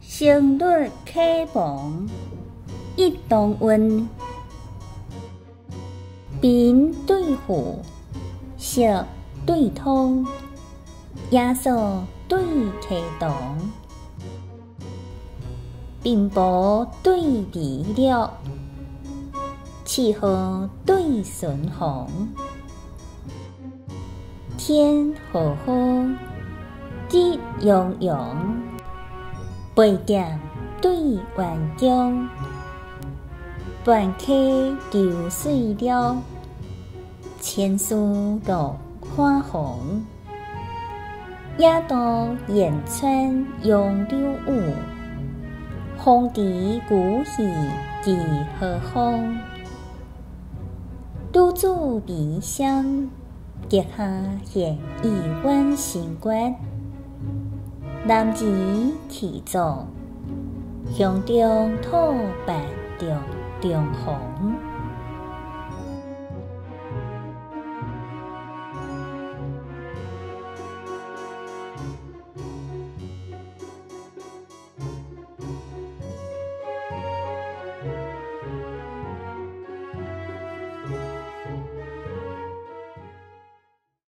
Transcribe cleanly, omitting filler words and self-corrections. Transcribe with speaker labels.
Speaker 1: 生律启蒙一同运，贫对富，色对通，耶稣对启动，贫乏对美乐，气候对顺风，天和好，日洋洋，背点对顽强，断溪流水了，千树落花红，野渡沿川杨柳舞，风笛鼓戏几何方，女子眉香，结下现亿万心冠。男儿气壮，胸中吐白着中红。